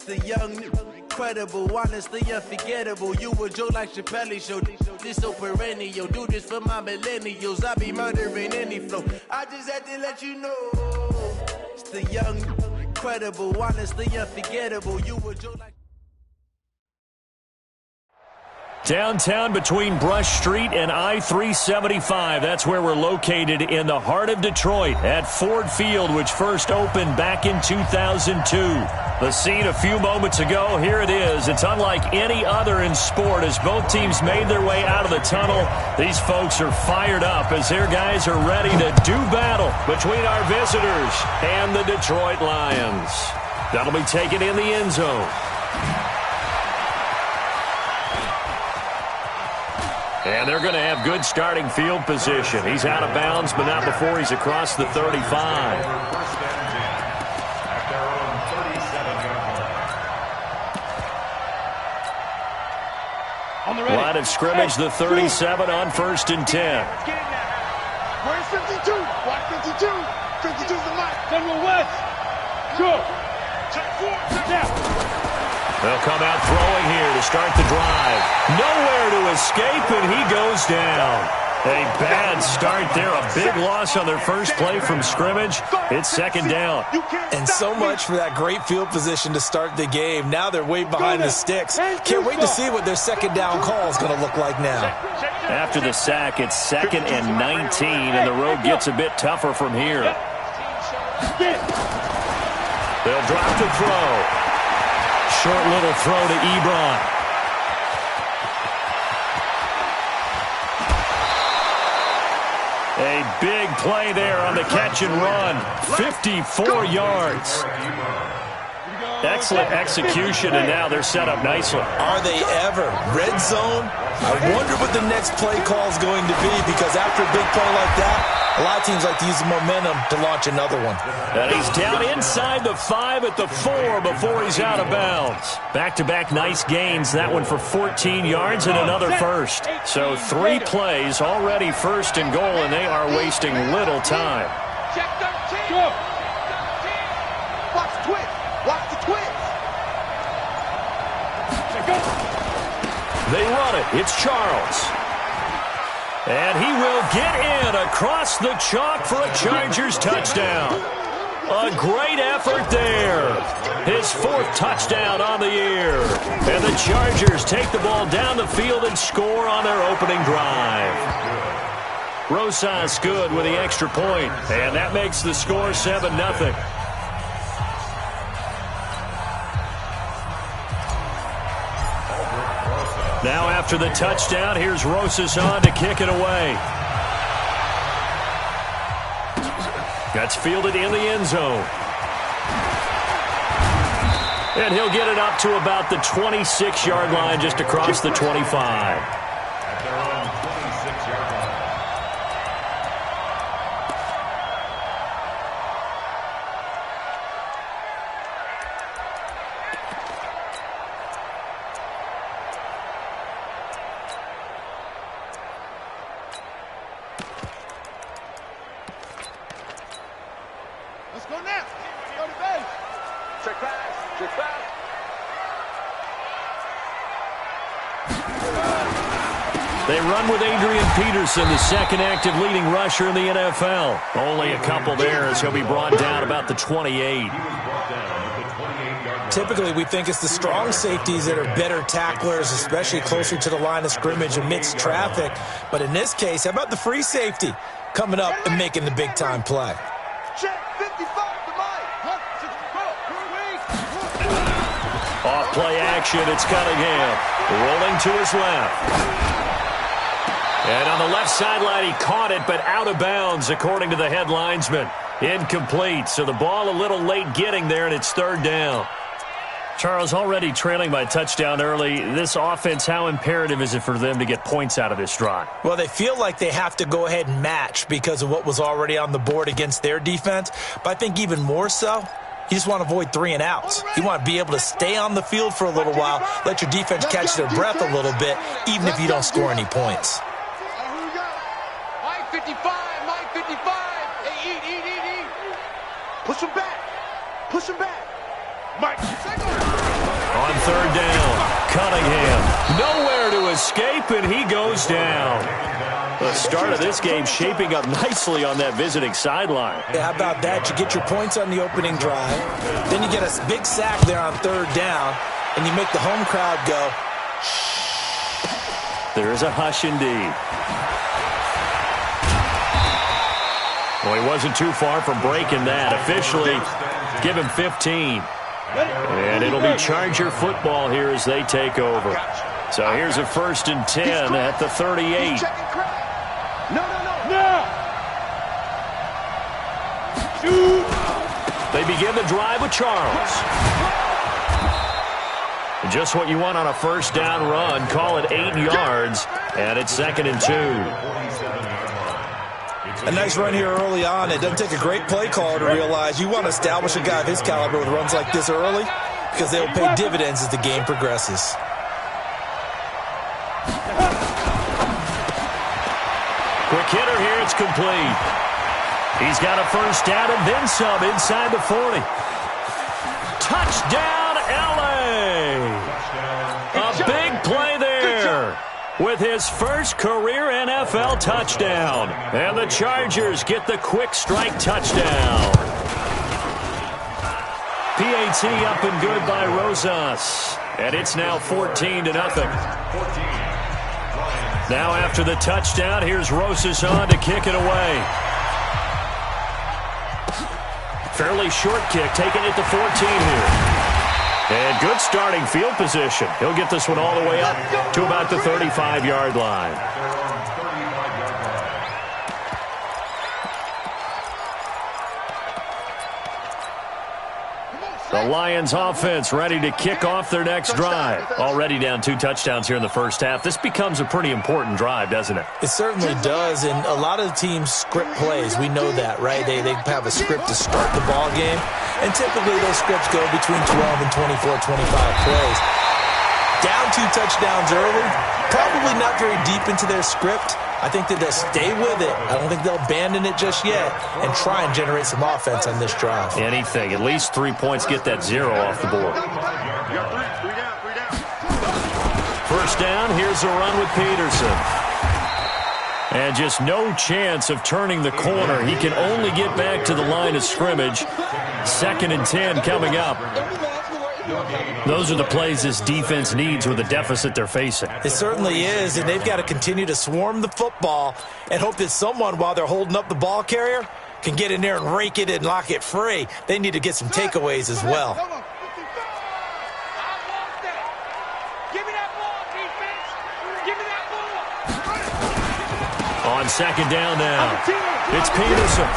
The young, incredible, honestly unforgettable. You a joke like Chappelle Show. This so perennial. Do this for my millennials. I be murdering any flow. I just had to let you know. It's the young, incredible, honestly unforgettable. You a joke like. Downtown between Brush Street and I-375. That's where we're located in the heart of Detroit at Ford Field, which first opened back in 2002. The scene a few moments ago, here it is. It's unlike any other in sport as both teams made their way out of the tunnel. These folks are fired up as their guys are ready to do battle between our visitors and the Detroit Lions. That'll be taken in the end zone. And they're going to have good starting field position. He's out of bounds, but not before he's across the 35. Line of scrimmage, the 37 on 1st and 10. Where's 52? Watch 52. 52's the mark. General West. Go. Check 4. Check out. They'll come out throwing here to start the drive. Nowhere to escape, and he goes down. A bad start there. A big loss on their first play from scrimmage. It's 2nd down. And so much for that great field position to start the game. Now they're way behind the sticks. Can't wait to see what their 2nd down call is going to look like now. After the sack, it's 2nd and 19, and the road gets a bit tougher from here. They'll drop to throw. Short little throw to Ebron. A big play there on the catch and run. 54 yards. Excellent execution, and now they're set up nicely. Are they ever? Red zone? I wonder what the next play call is going to be, because after a big play like that, a lot of teams like to use the momentum to launch another one. And he's down inside the 5 at the 4 before he's out of bounds. Back-to-back nice gains. That one for 14 yards and another first. So 3 plays, already 1st and goal, and they are wasting little time. Check 13. Go. Watch the twist. Watch the twist. They run it. It's Charles. And he will get in across the chalk for a Chargers touchdown. A great effort there. His 4th touchdown on the year. And the Chargers take the ball down the field and score on their opening drive. Rosas good with the extra point. And that makes the score 7-0. Now after the touchdown, here's Rosas on to kick it away. That's fielded in the end zone. And he'll get it up to about the 26-yard line, just across the 25. Let's go now. Go to base. Check pass. Check pass. They run with Adrian Peterson, the 2nd active leading rusher in the NFL. Only a couple there as he'll be brought down about the 28. Typically, we think it's the strong safeties that are better tacklers, especially closer to the line of scrimmage amidst traffic. But in this case, how about the free safety coming up and making the big-time play? Check 55 to Mike. Off play action, it's Cunningham. Rolling to his left. And on the left sideline, he caught it, but out of bounds, according to the head linesman. Incomplete, so the ball a little late getting there, and it's 3rd down. Charles, already trailing by touchdown early. This offense, how imperative is it for them to get points out of this drive? Well, they feel like they have to go ahead and match because of what was already on the board against their defense. But I think even more so, you just want to avoid 3 and outs. You want to be able to stay on the field for a little while, let your defense catch their breath a little bit, even if you don't score any points. Mike 55. Mike 55. Hey, eat. Push him back. Push him back. Mike. On third down, Cunningham. Nowhere to escape, and he goes down. The start of this game shaping up nicely on that visiting sideline. Yeah, how about that? You get your points on the opening drive. Then you get a big sack there on third down, and you make the home crowd go, shh. There is a hush indeed. Well, he wasn't too far from breaking that. Officially, give him 15. And it'll be Charger football here as they take over. So here's a 1st and 10 at the 38. No. Shoot. They begin the drive with Charles. Just what you want on a first down run. Call it 8 yards, and it's 2nd and 2. A nice run here early on. It doesn't take a great play caller to realize you want to establish a guy of his caliber with runs like this early because they will pay dividends as the game progresses. Quick hitter here. It's complete. He's got a first down and then some inside the 40. Touchdown, L.A. A big play there with his first career NFL touchdown. And the Chargers get the quick strike touchdown. PAT up and good by Rosas. And it's now 14-0. Now after the touchdown, here's Rosas on to kick it away. Fairly short kick, taking it to 14 here. And good starting field position. He'll get this one all the way up to about the 35-yard line. The Lions offense ready to kick off their next drive. Already down 2 touchdowns here in the first half. This becomes a pretty important drive, doesn't it? It certainly does, and a lot of the teams script plays. We know that, right? They have a script to start the ball game, and typically those scripts go between 12 and 24, 25 plays. Down 2 touchdowns early, probably not very deep into their script. I think that they'll stay with it. I don't think they'll abandon it just yet and try and generate some offense on this drive. Anything. At least 3 points, get that 0 off the board. First down, here's a run with Peterson. And just no chance of turning the corner. He can only get back to the line of scrimmage. 2nd and 10 coming up. Those are the plays this defense needs with the deficit they're facing. It certainly is, and they've got to continue to swarm the football and hope that someone, while they're holding up the ball carrier, can get in there and rake it and lock it free. They need to get some takeaways as well. On 2nd down now, it's Peterson.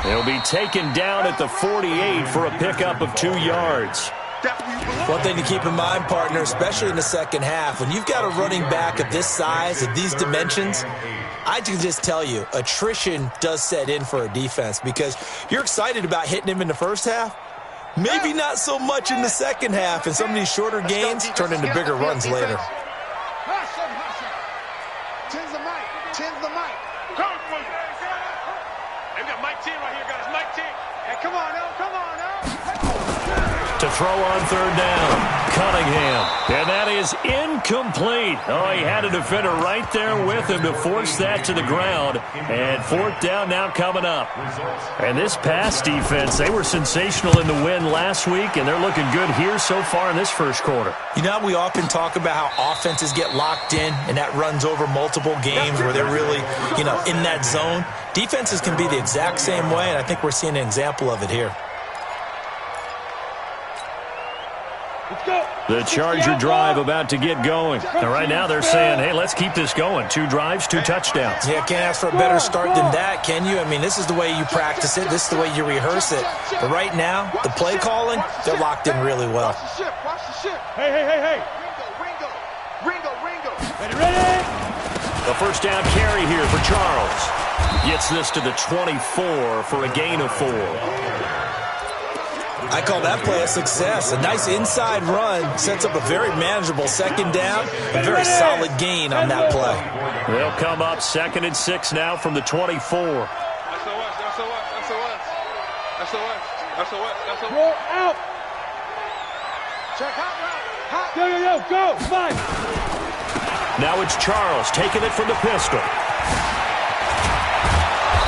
He'll be taken down at the 48 for a pickup of 2 yards. One thing to keep in mind, partner, especially in the second half, when you've got a running back of this size, of these dimensions, I can just tell you, attrition does set in for a defense because you're excited about hitting him in the first half. Maybe not so much in the second half, and some of these shorter gains turn into bigger runs later. Tens the mic. They've got Mike 10 right here, guys. Mike 10. Hey, come on now. To throw on 3rd down, Cunningham. And that is incomplete. Oh, he had a defender right there with him to force that to the ground. And 4th down now coming up. And this pass defense, they were sensational in the win last week, and they're looking good here so far in this first quarter. You know, we often talk about how offenses get locked in, and that runs over multiple games where they're really, in that zone. Defenses can be the exact same way, and I think we're seeing an example of it here. The Charger drive about to get going. And right now they're saying, hey, let's keep this going. 2 drives, 2 touchdowns. Yeah, can't ask for a better start than that, can you? I mean, this is the way you practice it. This is the way you rehearse it. But right now, the play calling, they're locked in really well. Hey. Ringo. Ready? The first down carry here for Charles. Gets this to the 24 for a gain of 4. I call that play a success. A nice inside run sets up a very manageable 2nd down. A very solid gain on that play. They'll come up 2nd and 6 now from the 24. That's the West. Roll out. Check out route. Go, fight. Now it's Charles taking it from the pistol.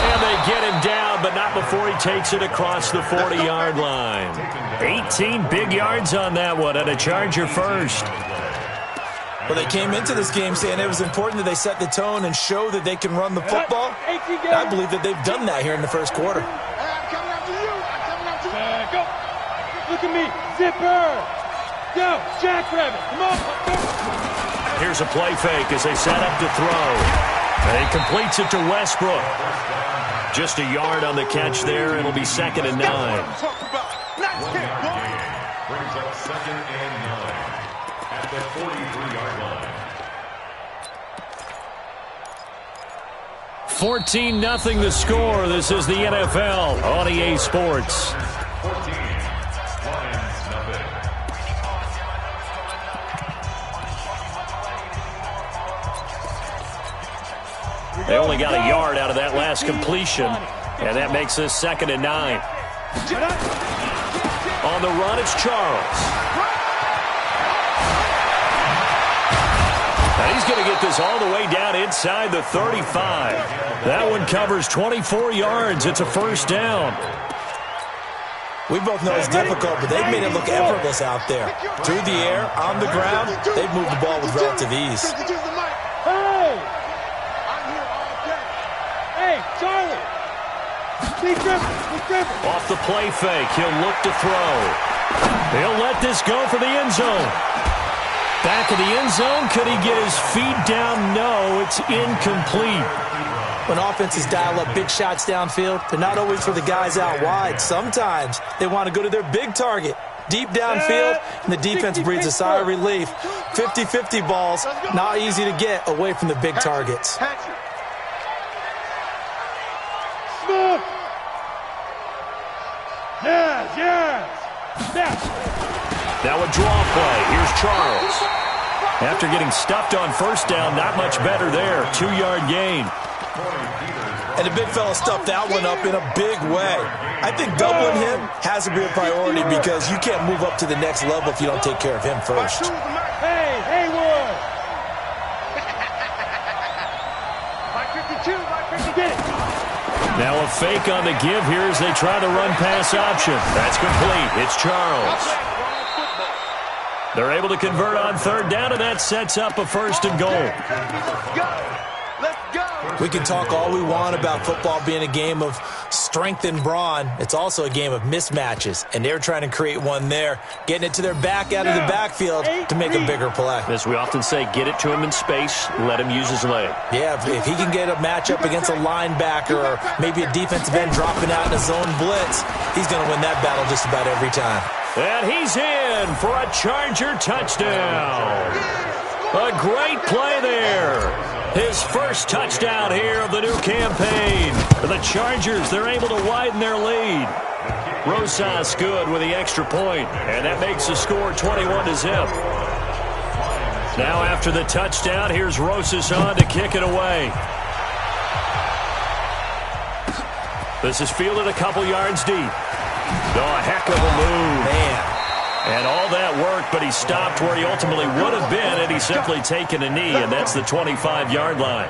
And they get him down, but not before he takes it across the 40-yard line. 18 big yards on that one, and a Charger first. Well, they came into this game saying it was important that they set the tone and show that they can run the football. I believe that they've done that here in the first quarter. Go. Look at me. Zipper. Go. Jackrabbit. Come on. Here's a play fake as they set up to throw. And he completes it to Westbrook. Just a yard on the catch there. It'll be 2nd and 9. Brings up 2nd and 9 at the 43-yard line. 14-0 the score. This is the NFL on EA Sports. 14, Lions nothing. They only got a yard out of that last completion, and that makes this 2nd and 9. On the run, it's Charles. And he's going to get this all the way down inside the 35. That one covers 24 yards. It's a first down. We both know it's difficult, but they've made it look effortless out there. Through the air, on the ground, they've moved the ball with relative ease. Hey, Charlie. Off the play fake, he'll look to throw. He'll let this go for the end zone. Back of the end zone, could he get his feet down? No, it's incomplete. When offenses dial up big shots downfield, they're not always for the guys out wide. Sometimes they want to go to their big target, deep downfield, and the defense breathes a sigh of relief. 50-50 balls, not easy to get away from the big targets. Now a draw play. Here's Charles. After getting stuffed on first down, not much better there. 2-yard gain. And the big fella stuffed that one up in a big way. I think doubling him has to be a priority because you can't move up to the next level if you don't take care of him first. Hey, Haywood! Get it. Now a fake on the give here as they try the run-pass option. That's complete. It's Charles. They're able to convert on 3rd down, and that sets up a 1st and goal. We can talk all we want about football being a game of strength and brawn. It's also a game of mismatches, and they're trying to create one there, getting it to their back out of the backfield to make a bigger play. As we often say, get it to him in space, let him use his leg. Yeah, if he can get a matchup against a linebacker or maybe a defensive end dropping out in a zone blitz, he's going to win that battle just about every time. And he's in for a Charger touchdown. A great play there. His first touchdown here of the new campaign. The Chargers, they're able to widen their lead. Rosas good with the extra point, and that makes the score 21-0. Now after the touchdown, here's Rosas on to kick it away. This is fielded a couple yards deep. Oh, a heck of a move. Man. And all that work, but he stopped where he ultimately would have been had he simply taken a knee, and that's the 25-yard line.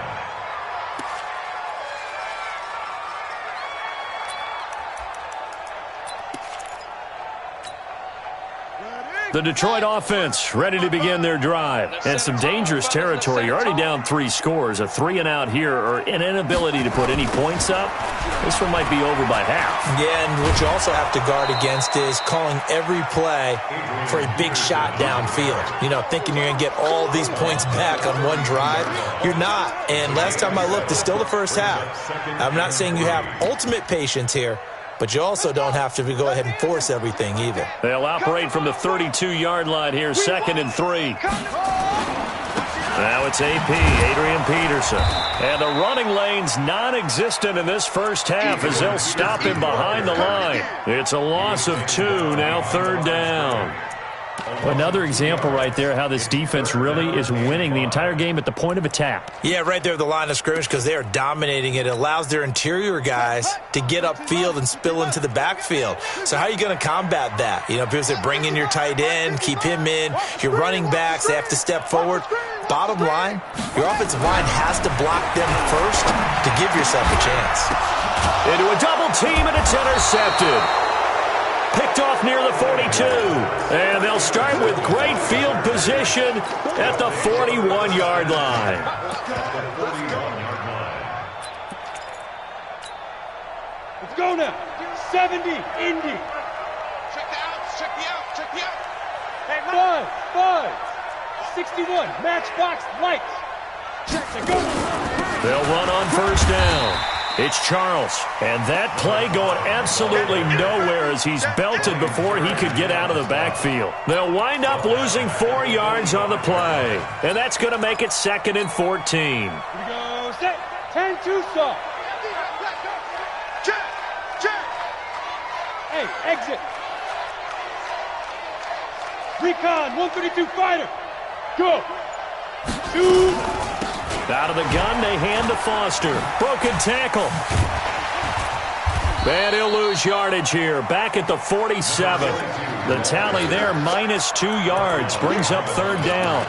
The Detroit offense ready to begin their drive. And some dangerous territory. You're already down 3 scores. A 3-and-out here or an inability to put any points up. This one might be over by half. Yeah, and what you also have to guard against is calling every play for a big shot downfield. You know, thinking you're going to get all these points back on one drive. You're not. And last time I looked, it's still the first half. I'm not saying you have ultimate patience here, but you also don't have to go ahead and force everything either. They'll operate from the 32-yard line here, 2nd and 3. Now it's AP, Adrian Peterson. And the running lane's non-existent in this first half as they'll stop him behind the line. It's a loss of 2, now 3rd down. Another example right there how this defense really is winning the entire game at the point of attack. Yeah, right there at the line of scrimmage because they are dominating it. It allows their interior guys to get upfield and spill into the backfield. So how are you going to combat that? You know, people say bring in your tight end, keep him in. Your running backs, they have to step forward. Bottom line, your offensive line has to block them first to give yourself a chance. Into a double team, and it's intercepted. Picked off near the 42. And they'll start with great field position at the 41-yard line. Let's go now. 70, Indy. Check the outs, check the out, check the out. Hey, 5, 61, matchbox lights. Check the go. They'll run on first down. It's Charles, and that play going absolutely nowhere as he's belted before he could get out of the backfield. They'll wind up losing 4 yards on the play, and that's going to make it 2nd and 14. Here we go, set, 10-2 stop. Check, check. Hey, exit. Recon, 132 fighter. Go. Shoot. Out of the gun, they hand to Foster. Broken tackle. And he'll lose yardage here. Back at the 47. The tally there, -2 yards. Brings up 3rd down.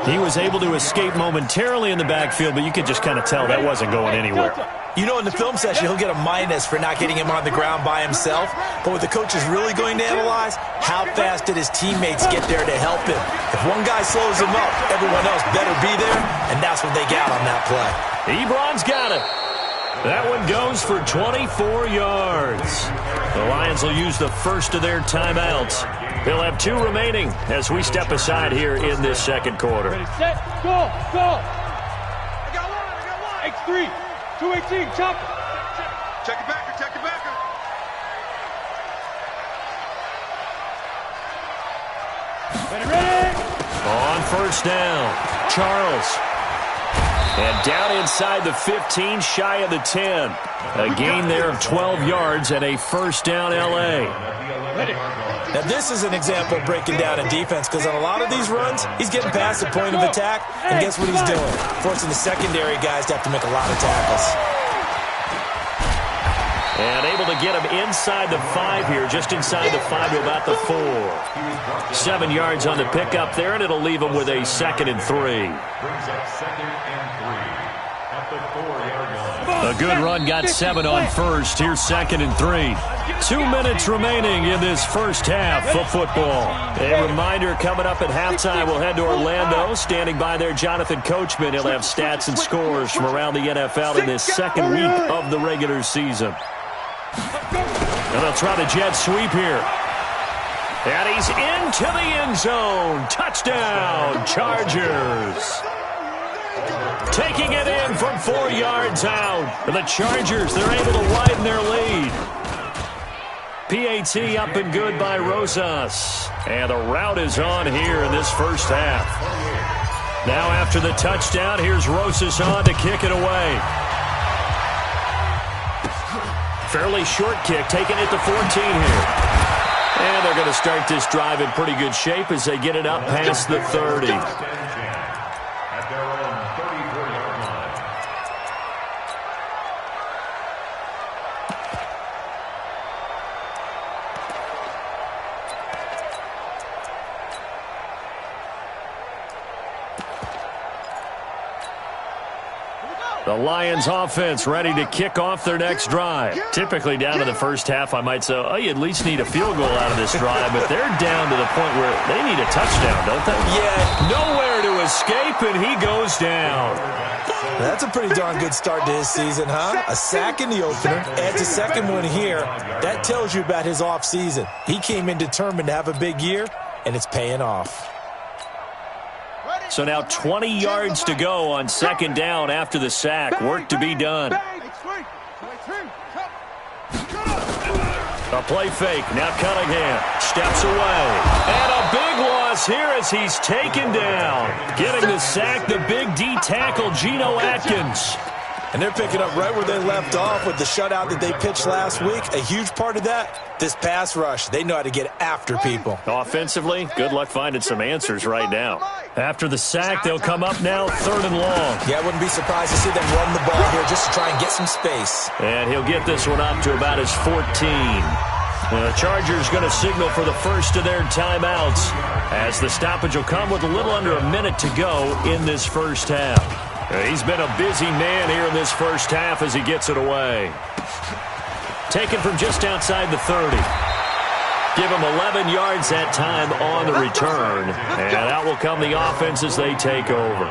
He was able to escape momentarily in the backfield, but you could just kind of tell that wasn't going anywhere. You know, in the film session, he'll get a minus for not getting him on the ground by himself. But what the coach is really going to analyze, how fast did his teammates get there to help him? If one guy slows him up, everyone else better be there, and that's what they got on that play. Ebron's got it. That one goes for 24 yards. The Lions will use the first of their timeouts. They'll have 2 remaining as we step aside here in this 2nd quarter. Ready, set, go, go. I got one. X3, 218, chop. Check it backer, check it backer. Ready. On first down, Charles. And down inside the 15, shy of the 10. A gain there of 12 yards and a first down L.A. Now, this is an example of breaking down in defense because on a lot of these runs, he's getting past the point of attack, and guess what he's doing? Forcing the secondary guys to have to make a lot of tackles. And able to get him inside the 5 here, just inside the 5 to about the 4. 7 yards on the pickup there, and it'll leave him with a 2nd and 3. Brings up 2nd and 3 at the 4-yard line. A good run got 7 on first. Here's 2nd and 3. 2 minutes remaining in this first half of football. A reminder coming up at halftime, we'll head to Orlando. Standing by there, Jonathan Coachman. He'll have stats and scores from around the NFL in this 2nd week of the regular season. And they'll try the jet sweep here. And he's into the end zone. Touchdown, Chargers. Taking it in from 4 yards out. The Chargers, they're able to widen their lead. PAT up and good by Rosas. And the route is on here in this first half. Now after the touchdown, here's Rosas on to kick it away. Fairly short kick, taking it to 14 here. And they're going to start this drive in pretty good shape as they get it up past the 30. At their own 34-yard line. The Lions offense ready to kick off their next drive. Typically down to the first half, I might say, oh, you at least need a field goal out of this drive, but they're down to the point where they need a touchdown, don't they? Yeah. Nowhere to escape, and he goes down. That's a pretty darn good start to his season, huh? A sack in the opener, adds a 2nd one here. That tells you about his offseason. He came in determined to have a big year, and it's paying off. So now 20 yards to go on 2nd down after the sack. Work to be done. A play fake. Now Cunningham steps away. And a big loss here as he's taken down. Getting the sack, the big D tackle, Geno Atkins. And they're picking up right where they left off with the shutout that they pitched last week. A huge part of that, this pass rush. They know how to get after people. Offensively, good luck finding some answers right now. After the sack, they'll come up now 3rd and long. Yeah, I wouldn't be surprised to see them run the ball here just to try and get some space. And he'll get this one up to about his 14. The Chargers going to signal for the first of their timeouts as the stoppage will come with a little under a minute to go in this first half. He's been a busy man here in this first half as he gets it away. Taken from just outside the 30. Give him 11 yards that time on the return. And out will come the offense as they take over.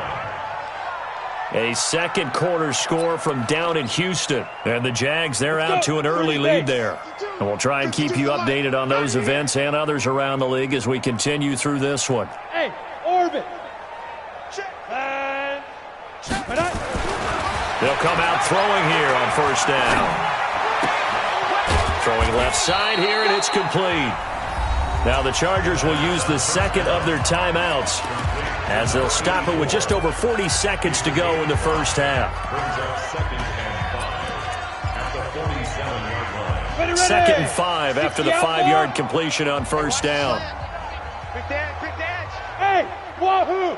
A second quarter score from down in Houston. And the Jags, they're out to an early lead there. And we'll try and keep you updated on those events and others around the league as we continue through this one. Hey, orbit. They'll come out throwing here on first down. Throwing left side here, and it's complete. Now the Chargers will use the second of their timeouts as they'll stop it with just over 40 seconds to go in the first half. Second and 5 after the 5-yard completion on first down. Quick dance, quick dance. Hey, wahoo!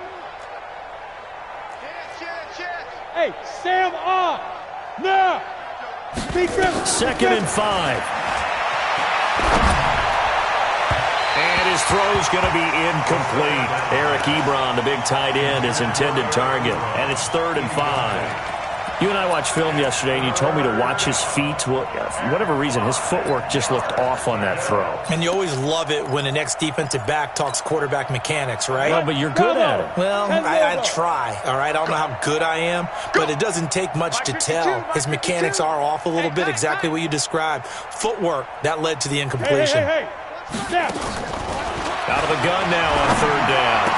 Hey, Sam on! Now! Second and 5. And his throw's going to be incomplete. Eric Ebron, the big tight end, his intended target. And it's 3rd and 5. You and I watched film yesterday, and you told me to watch his feet. Well, for whatever reason, his footwork just looked off on that throw. And you always love it when the next defensive back talks quarterback mechanics, right? Well, but you're good at it. Well, I try, all right? I don't know how good I am, but it doesn't take much to tell. His mechanics are off a little bit, exactly what you described. Footwork, that led to the incompletion. Hey. Out of the gun now on 3rd down.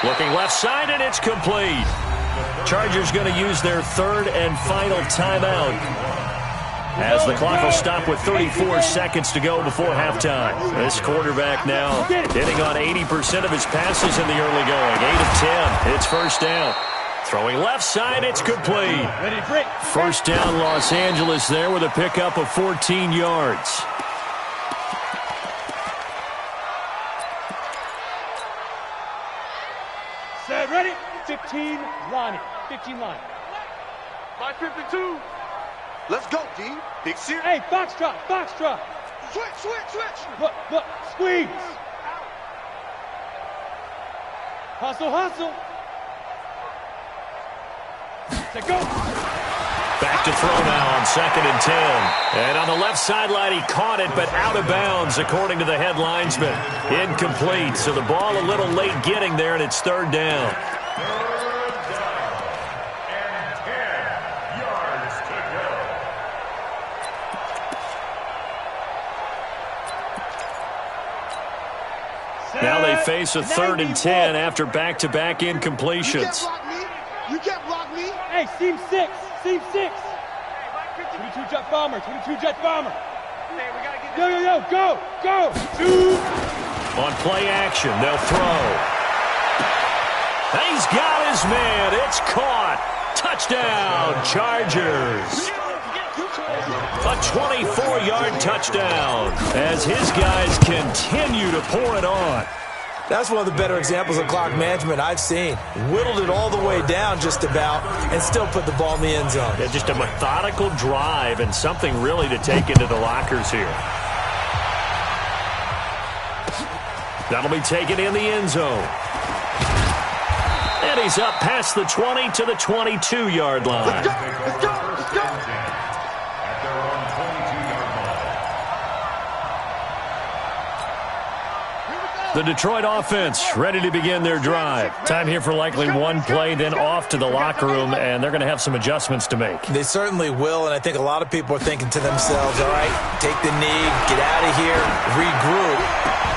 Looking left side, and it's complete. Chargers going to use their 3rd and final timeout as the clock will stop with 34 seconds to go before halftime. This quarterback now hitting on 80% of his passes in the early going. 8 of 10. It's first down. Throwing left side, it's complete. First down Los Angeles there with a pickup of 14 yards. Set, ready? 15 line. 15 line. Line 52. Let's go, D. Big series. Hey, box drop. Switch. Look, squeeze. Hustle. Set, go. Back to throw now on 2nd and 10. And on the left sideline, he caught it, but out of bounds, according to the head linesman. Incomplete, so the ball a little late getting there, and it's 3rd down. 3rd down and 10 yards to go. Now they face a 3rd and 10 after back-to-back incompletions. You can't block me. Hey, seam 6. 22 jet bomber. Go. 2. On play action, they'll throw. He's got his man. It's caught. Touchdown, Chargers. A 24-yard touchdown as his guys continue to pour it on. That's one of the better examples of clock management I've seen. Whittled it all the way down just about and still put the ball in the end zone. Yeah, just a methodical drive and something really to take into the lockers here. That'll be taken in the end zone. And he's up past the 20 to the 22-yard line. Let's go. At their own 22-yard line. The Detroit offense ready to begin their drive. Time here for likely one play, then off to the locker room, and they're going to have some adjustments to make. They certainly will, and I think a lot of people are thinking to themselves, all right, take the knee, get out of here, regroup.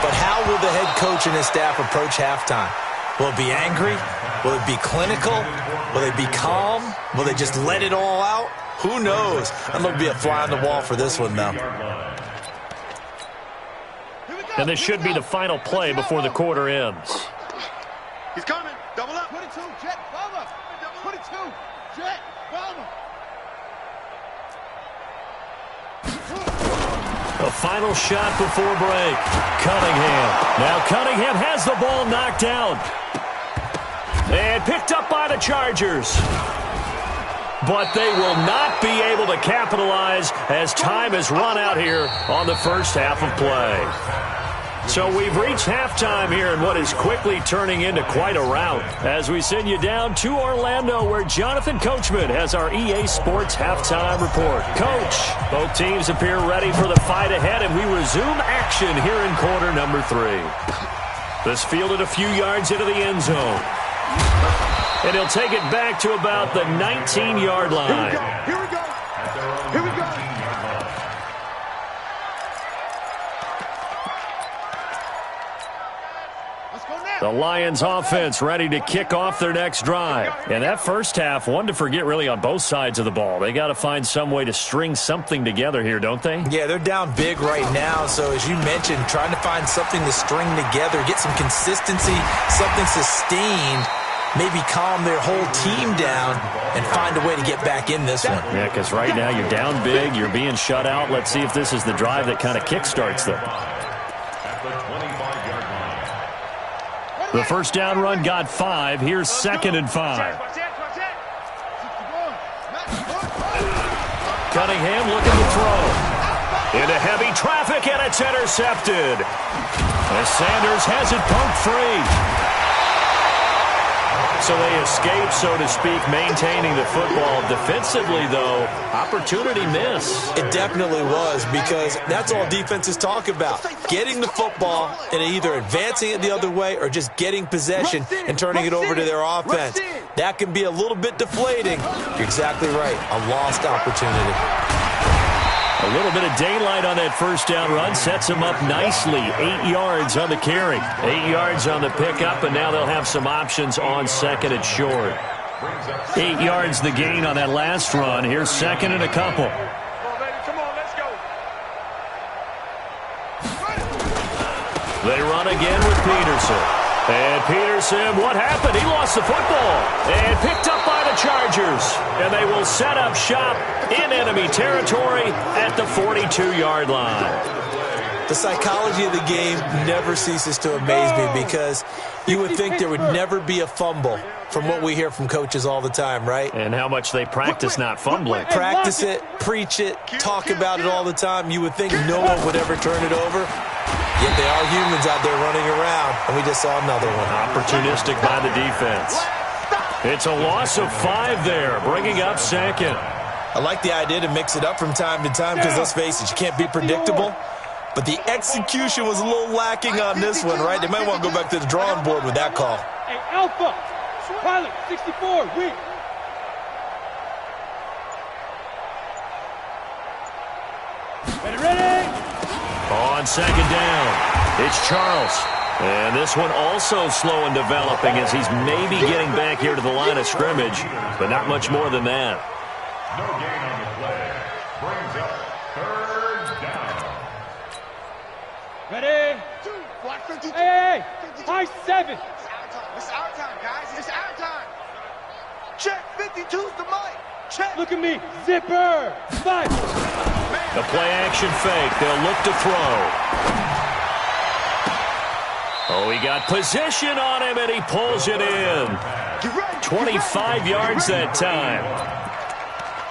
But how will the head coach and his staff approach halftime? Will it be angry? Will it be clinical? Will they be calm? Will they just let it all out? Who knows? I'm going to be a fly on the wall for this one, though. And this should be the final play before the quarter ends. He's coming. Double up. 22. Jet, Bomber. 22, Jet, Bomber. The final shot before break. Cunningham. Now Cunningham has the ball knocked down. And picked up by the Chargers. But they will not be able to capitalize as time has run out here on the first half of play. So we've reached halftime here in what is quickly turning into quite a rout as we send you down to Orlando where Jonathan Coachman has our EA Sports halftime report. Coach, both teams appear ready for the fight ahead, and we resume action here in quarter number 3. This fielded a few yards into the end zone. And he'll take it back to about the 19-yard line. Here we go. Here we go. The Lions offense ready to kick off their next drive. And that first half, one to forget really on both sides of the ball. They got to find some way to string something together here, don't they? Yeah, they're down big right now. So as you mentioned, trying to find something to string together, get some consistency, something sustained, maybe calm their whole team down and find a way to get back in this one. Yeah, because right now you're down big, you're being shut out. Let's see if this is the drive that kind of kickstarts them. The first down run got 5. Here's 2nd and 5. Cunningham looking to throw. Into heavy traffic, and it's intercepted. As Sanders has it poked free. So they escape, so to speak, maintaining the football. Defensively, though, opportunity miss. It definitely was, because that's all defenses talk about. Getting the football and either advancing it the other way or just getting possession and turning it over to their offense. That can be a little bit deflating. You're exactly right. A lost opportunity. A little bit of daylight on that first down run sets them up nicely. 8 yards on the carry. 8 yards on the pickup, and now they'll have some options on 2nd and short. 8 yards the gain on that last run. Here's 2nd and a couple. Come on, let's go. They run again with Peterson. And Peterson, what happened? He lost the football. And picked up by the Chargers. And they will set up shop in enemy territory at the 42-yard line. The psychology of the game never ceases to amaze me, because you would think there would never be a fumble from what we hear from coaches all the time, right? And how much they practice not fumbling. Practice it, preach it, talk about it all the time. You would think no one would ever turn it over. Yet they are humans out there running around, and we just saw another one. Opportunistic by the defense. It's a loss of 5 there, bringing up 2nd. I like the idea to mix it up from time to time, because let's face it, you can't be predictable. But the execution was a little lacking on this one, right? They might want to go back to the drawing board with that call. Hey, Alpha, pilot, 64, weak. Ready? On 2nd down, it's Charles. And this one also slow in developing as he's maybe getting back here to the line of scrimmage, but not much more than that. No gain on the play. Brings up 3rd down. Ready? Block 52. Hey, high 7. It's our time, guys. It's our time. Check. 52's the mic. Check. Look at me. Zipper. 5. The play action fake. They'll look to throw. Oh, he got position on him, and he pulls it in. 25 yards that time.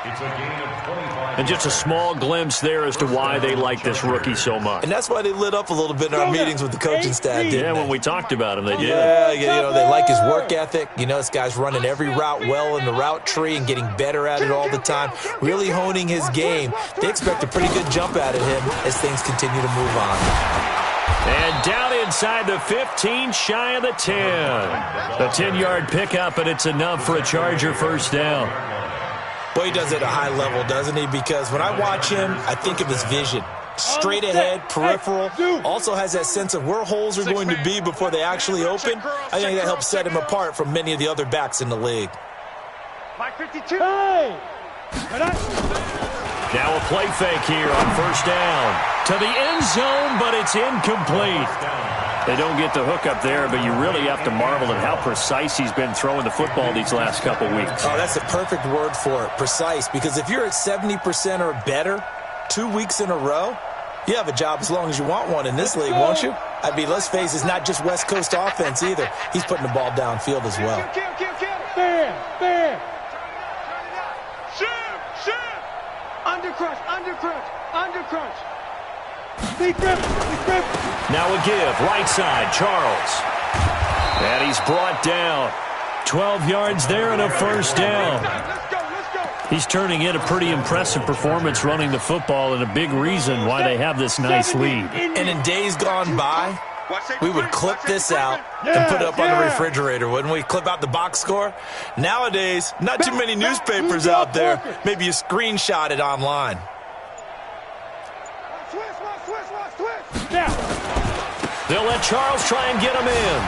It's a gain of 25. And just a small glimpse there as to why they like this rookie so much. And that's why they lit up a little bit in our meetings with the coaching staff, didn't Yeah, they? when we talked about him, they did. Yeah, they like his work ethic. This guy's running every route well in the route tree and getting better at it all the time, really honing his game. They expect a pretty good jump out of him as things continue to move on. And down inside the 15, shy of the 10. A 10-yard pickup, and it's enough for a Charger first down. Boy, he does it at a high level, doesn't he? Because when I watch him, I think of his vision. Straight ahead, peripheral. Also has that sense of where holes are going to be before they actually open. I think that helps set him apart from many of the other backs in the league. Mike 52. Hey! Now a play fake here on first down. To the end zone, but it's incomplete. They don't get the hook up there, but you really have to marvel at how precise he's been throwing the football these last couple weeks. Oh, that's the perfect word for it, precise, because if you're at 70% or better 2 weeks in a row, you have a job as long as you want one in this league, won't you? I mean, let's face it, it's not just West Coast offense either. He's putting the ball downfield as well. Fair. Undercrunch. Deep grip. Now a give, right side, Charles. And he's brought down. 12 yards there and a first down. Let's go. He's turning in a pretty impressive performance running the football and a big reason why they have this nice lead. And in days gone by, we would clip this out and put it up on the refrigerator, wouldn't we? Clip out the box score. Nowadays, not too many newspapers out there. Maybe you screenshot it online. They'll let Charles try and get him in.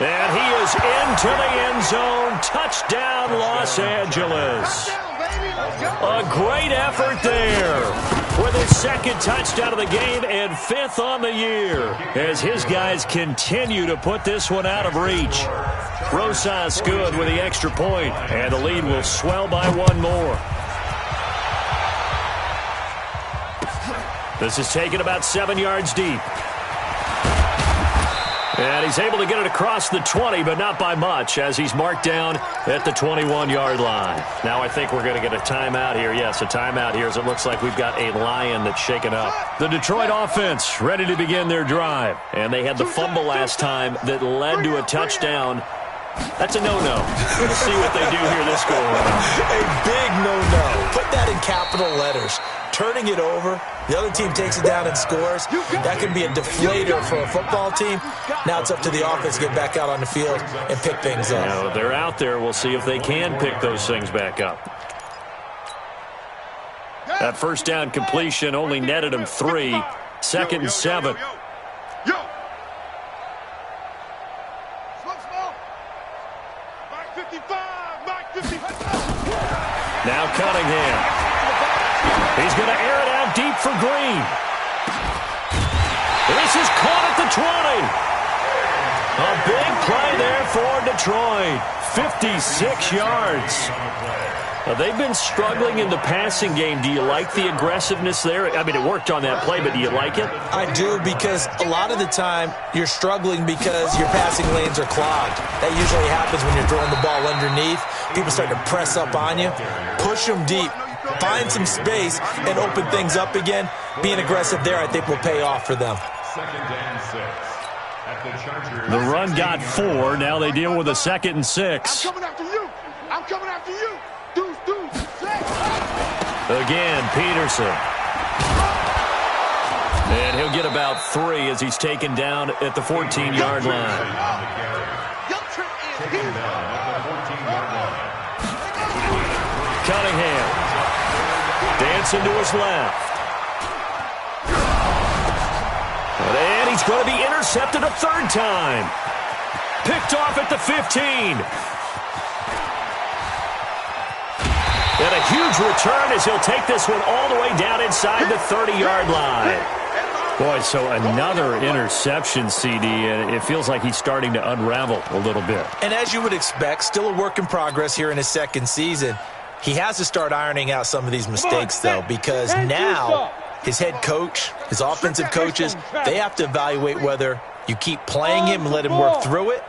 And he is into the end zone. Touchdown, Los Angeles. A great effort there for the second touchdown of the game and 5th on the year as his guys continue to put this one out of reach. Rosas good with the extra point, and the lead will swell by one more. This is taken about 7 yards deep. And he's able to get it across the 20, but not by much, as he's marked down at the 21-yard line. Now I think we're going to get a timeout here. Yes, a timeout here, as it looks like we've got a lion that's shaken up. The Detroit offense ready to begin their drive. And they had the fumble last time that led to a touchdown. That's a no-no. We'll see what they do here this go-around. A big no-no. Put that in capital letters. Turning it over, the other team takes it down and scores. That can be a deflator for a football team. Now it's up to the offense to get back out on the field and pick things up. Now, they're out there. We'll see if they can pick those things back up. That first down completion only netted them 3. 2nd and 7. Now Cunningham. He's going to air it out deep for Green. This is caught at the 20. A big play there for Detroit. 56 yards. They've been struggling in the passing game. Do you like the aggressiveness there? I mean, it worked on that play, but do you like it? I do, because a lot of the time you're struggling because your passing lanes are clogged. That usually happens when you're throwing the ball underneath. People start to press up on you. Push them deep. Find some space and open things up again. Being aggressive there, I think, will pay off for them. 2nd and 6. At the Chargers. The run got 4. Now they deal with a 2nd and 6. I'm coming after you. Deuce. Again, Peterson. And he'll get about 3 as he's taken down at the 14-yard line. Cunningham. Dancing to his left. And he's going to be intercepted a 3rd time. Picked off at the 15. And a huge return as he'll take this one all the way down inside the 30-yard line. Boy, so another interception, CD, and it feels like he's starting to unravel a little bit. And as you would expect, still a work in progress here in his 2nd season. He has to start ironing out some of these mistakes, though, because now his head coach, his offensive coaches, they have to evaluate whether you keep playing him and let him work through it,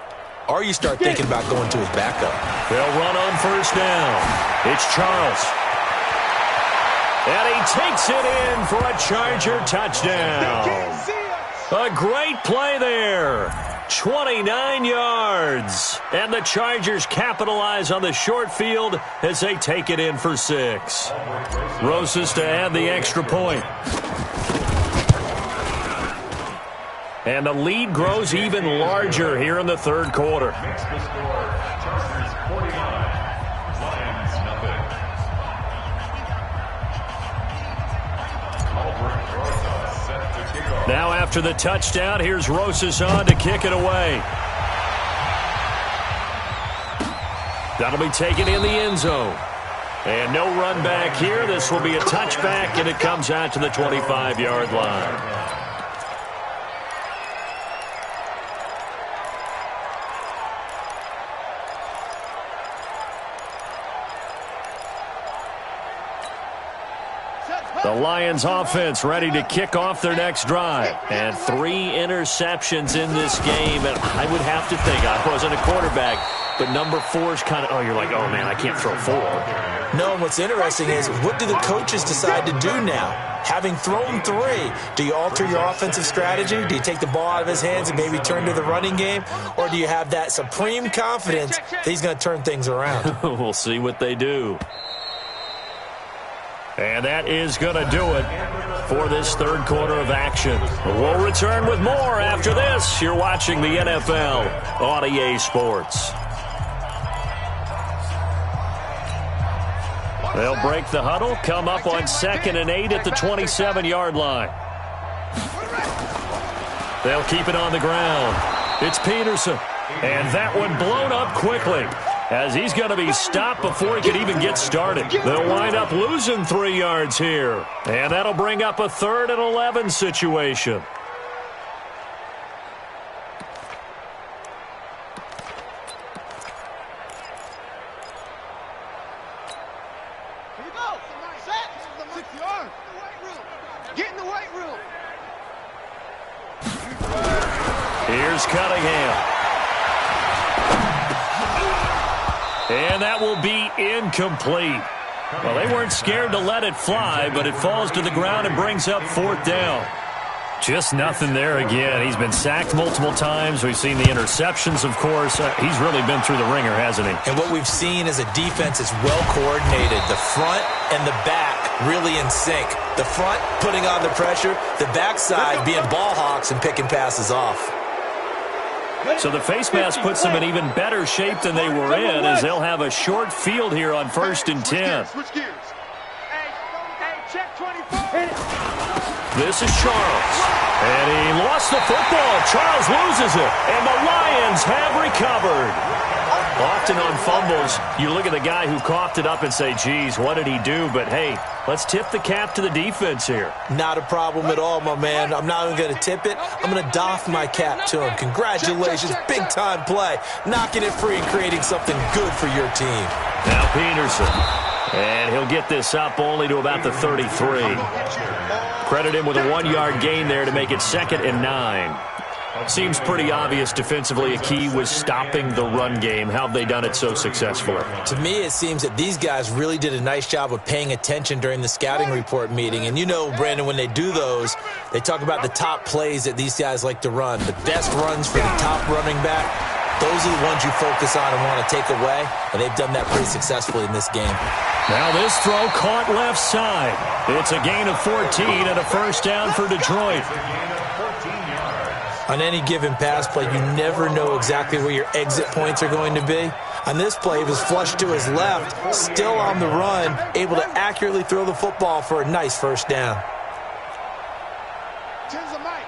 or you start thinking about going to his backup. They'll run on first down. It's Charles. And he takes it in for a Charger touchdown. A great play there. 29 yards. And the Chargers capitalize on the short field as they take it in for 6. Rosas to add the extra point. And the lead grows even larger here in the 3rd quarter. Makes the score. Chargers 49. Lions nothing. Set to kick off. Now after the touchdown, here's Rosas on to kick it away. That'll be taken in the end zone. And no run back here. This will be a touchback, and it comes out to the 25-yard line. The Lions offense ready to kick off their next drive. And 3 interceptions in this game. And I would have to think, I wasn't a quarterback, but number 4 is kind of, oh, you're like, oh, man, I can't throw 4. No, and what's interesting is, what do the coaches decide to do now? Having thrown 3, do you alter your offensive strategy? Do you take the ball out of his hands and maybe turn to the running game? Or do you have that supreme confidence that he's going to turn things around? We'll see what they do. And that is going to do it for this third quarter of action. We'll return with more after this. You're watching the NFL on EA Sports. They'll break the huddle, come up on 2nd and 8 at the 27-yard line. They'll keep it on the ground. It's Peterson. And that one blown up quickly, as he's going to be stopped before he could even get started. They'll wind up losing 3 yards here. And that'll bring up a 3rd and 11 situation. Here you go. Set. 6 yards. Get in the weight room. Here's Cunningham. And that will be incomplete. Well, they weren't scared to let it fly, but it falls to the ground and brings up 4th down. Just nothing there again. He's been sacked multiple times. We've seen the interceptions, of course. He's really been through the ringer, hasn't he? And what we've seen is a defense is well coordinated. The front and the back really in sync. The front putting on the pressure, the backside being ball hawks and picking passes off. So the face mask puts them in even better shape than they were in, as they'll have a short field here on 1st and 10. Switch gears. Hey, check 24. This is Charles. And he lost the football. Charles loses it. And the Lions have recovered. Often on fumbles, you look at the guy who coughed it up and say, geez, what did he do? But, hey, let's tip the cap to the defense here. Not a problem at all, my man. I'm not even going to tip it. I'm going to doff my cap to him. Congratulations. Big-time play. Knocking it free and creating something good for your team. Now Peterson. And he'll get this up only to about the 33. Credit him with a 1-yard gain there to make it 2nd and 9. Seems pretty obvious defensively a key was stopping the run game. How have they done it so successfully? To me, it seems that these guys really did a nice job of paying attention during the scouting report meeting. And you know, Brandon, when they do those, they talk about the top plays that these guys like to run. The best runs for the top running back, those are the ones you focus on and want to take away. And they've done that pretty successfully in this game. Now this throw caught left side. It's a gain of 14 and a 1st down for Detroit. On any given pass play, you never know exactly where your exit points are going to be. On this play, he was flushed to his left, still on the run, able to accurately throw the football for a nice 1st down. Tens the mic.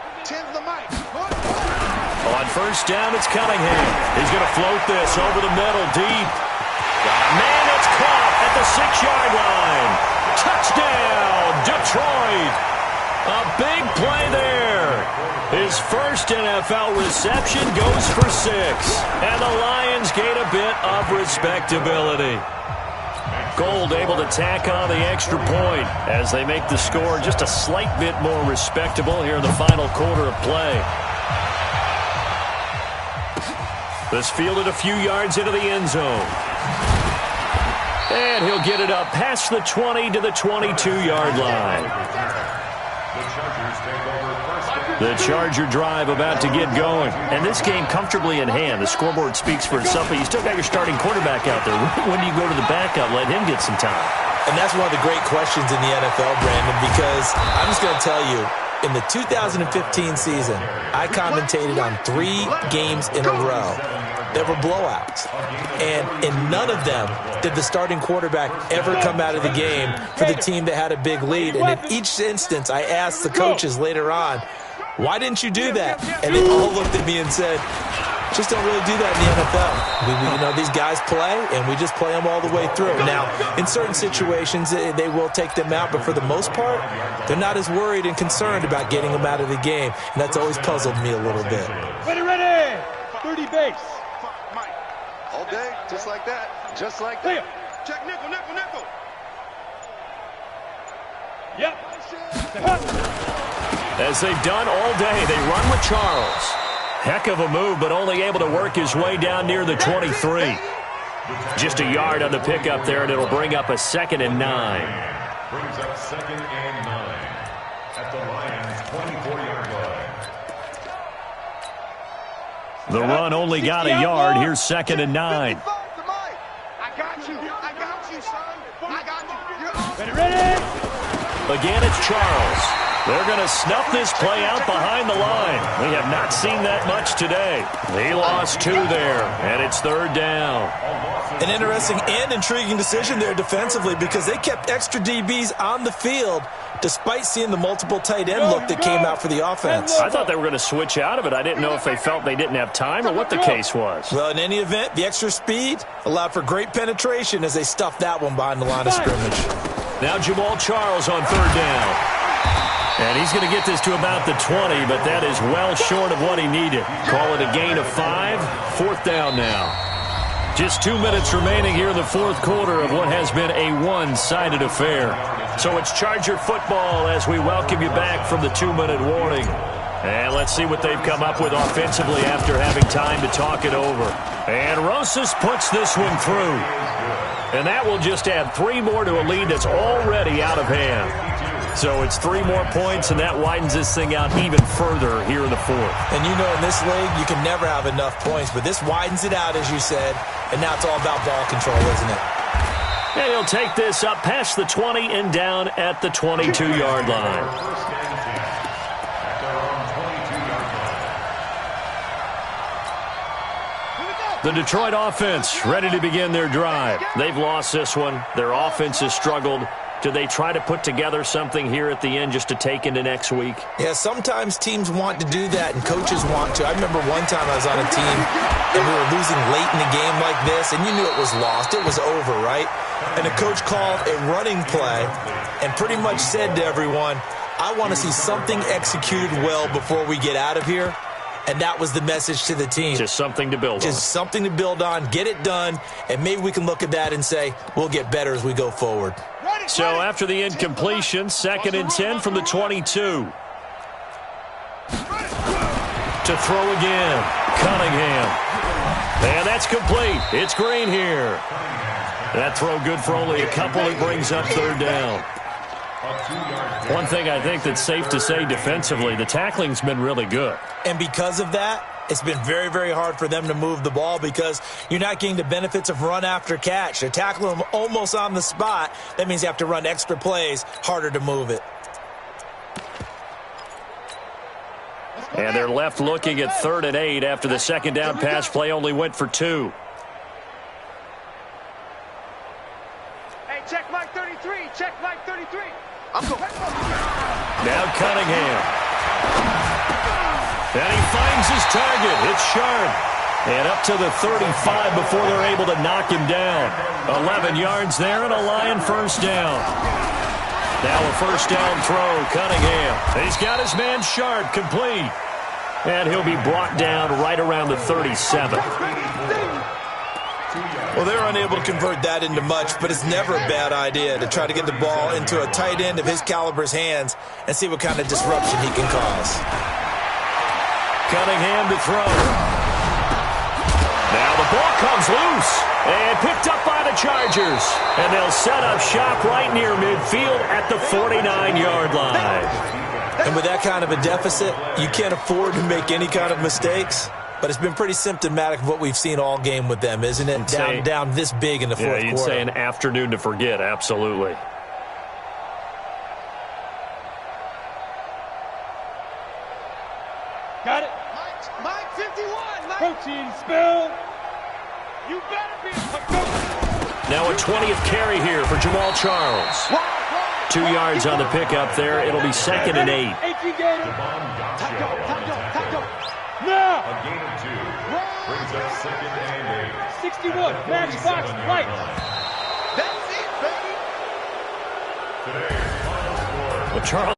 On 1st down, it's Cunningham. He's going to float this over the middle, deep. Man, it's caught at the 6-yard line. Touchdown, Detroit. A big play there. His first NFL reception goes for 6. And the Lions gain a bit of respectability. Gold able to tack on the extra point as they make the score just a slight bit more respectable here in the final quarter of play. This fielded a few yards into the end zone. And he'll get it up past the 20 to the 22-yard line. The Charger drive about to get going. And this game comfortably in hand. The scoreboard speaks for itself, but you still got your starting quarterback out there. When do you go to the backup? Let him get some time. And that's one of the great questions in the NFL, Brandon, because I'm just going to tell you, in the 2015 season, I commentated on 3 games in a row that were blowouts. And in none of them did the starting quarterback ever come out of the game for the team that had a big lead. And in each instance, I asked the coaches later on, why didn't you do that? And they all looked at me and said, just don't really do that in the NFL. You know, these guys play, and we just play them all the way through. Now, in certain situations, they will take them out, but for the most part, they're not as worried and concerned about getting them out of the game, and that's always puzzled me a little bit. Ready, 30 base. Mike, all day, just like that, just like that. Check nickel. Yep. As they've done all day, they run with Charles. Heck of a move, but only able to work his way down near the 23. Just a yard on the pickup there, and it'll bring up a 2nd and 9. Brings up 2nd and 9 at the Lions' 24-yard line. The run only got a yard. Here's 2nd and 9. I got you, son. I got you. Ready? Again, it's Charles. They're going to snuff this play out behind the line. We have not seen that much today. He lost 2 there, and it's 3rd down. An interesting and intriguing decision there defensively because they kept extra DBs on the field despite seeing the multiple tight end look that came out for the offense. I thought they were going to switch out of it. I didn't know if they felt they didn't have time or what the case was. Well, in any event, the extra speed allowed for great penetration as they stuffed that one behind the line of scrimmage. Now Jamal Charles on 3rd down. And he's going to get this to about the 20, but that is well short of what he needed. Call it a gain of 5. 4th down now. Just 2 minutes remaining here in the 4th quarter of what has been a one-sided affair. So it's Charger football as we welcome you back from the 2-minute warning. And let's see what they've come up with offensively after having time to talk it over. And Rosas puts this one through. And that will just add 3 more to a lead that's already out of hand. So it's 3 more points, and that widens this thing out even further here in the 4th. And you know in this league, you can never have enough points, but this widens it out, as you said, and now it's all about ball control, isn't it? And he'll take this up past the 20 and down at the 22-yard line. The Detroit offense ready to begin their drive. They've lost this one. Their offense has struggled. Do they try to put together something here at the end just to take into next week? Yeah, sometimes teams want to do that and coaches want to. I remember one time I was on a team and we were losing late in the game like this, and you knew it was lost. It was over, right? And the coach called a running play and pretty much said to everyone, I want to see something executed well before we get out of here. And that was the message to the team. Just something to build on. Just something to build on, get it done, and maybe we can look at that and say, we'll get better as we go forward. So after the incompletion, 2nd and 10 from the 22. To throw again, Cunningham. And that's complete. It's Green here. That throw good for only a couple. It brings up 3rd down. One thing I think that's safe to say defensively, the tackling's been really good. And because of that, it's been very, very hard for them to move the ball because you're not getting the benefits of run after catch. They're tackling them almost on the spot. That means you have to run extra plays, harder to move it. And they're left looking at 3rd and 8 after the 2nd down pass play only went for 2. Hey, check Mike 33. Check Mike 33. I'm going. Now Cunningham. And he finds his target. It's Sharp. And up to the 35 before they're able to knock him down. 11 yards there and a Lion 1st down. Now a 1st down throw. Cunningham. He's got his man Sharp complete. And he'll be brought down right around the 37. Well, they're unable to convert that into much, but it's never a bad idea to try to get the ball into a tight end of his caliber's hands and see what kind of disruption he can cause. Cunningham to throw. Now the ball comes loose and picked up by the Chargers. And they'll set up shop right near midfield at the 49-yard line. And with that kind of a deficit, you can't afford to make any kind of mistakes. But it's been pretty symptomatic of what we've seen all game with them, isn't it? Down this big in the 4th quarter. Yeah, you'd say an afternoon to forget, absolutely. Got it. Mike 51. Mike. Protein spill. You better be. Now a 20th carry here for Jamal Charles. 2 yards on the pickup there. It'll be 2nd and 8. Now. A gain of 2. Brings up 2nd and 8. 61. Matchbox light. That's it, baby. Today's final score. Well, Charles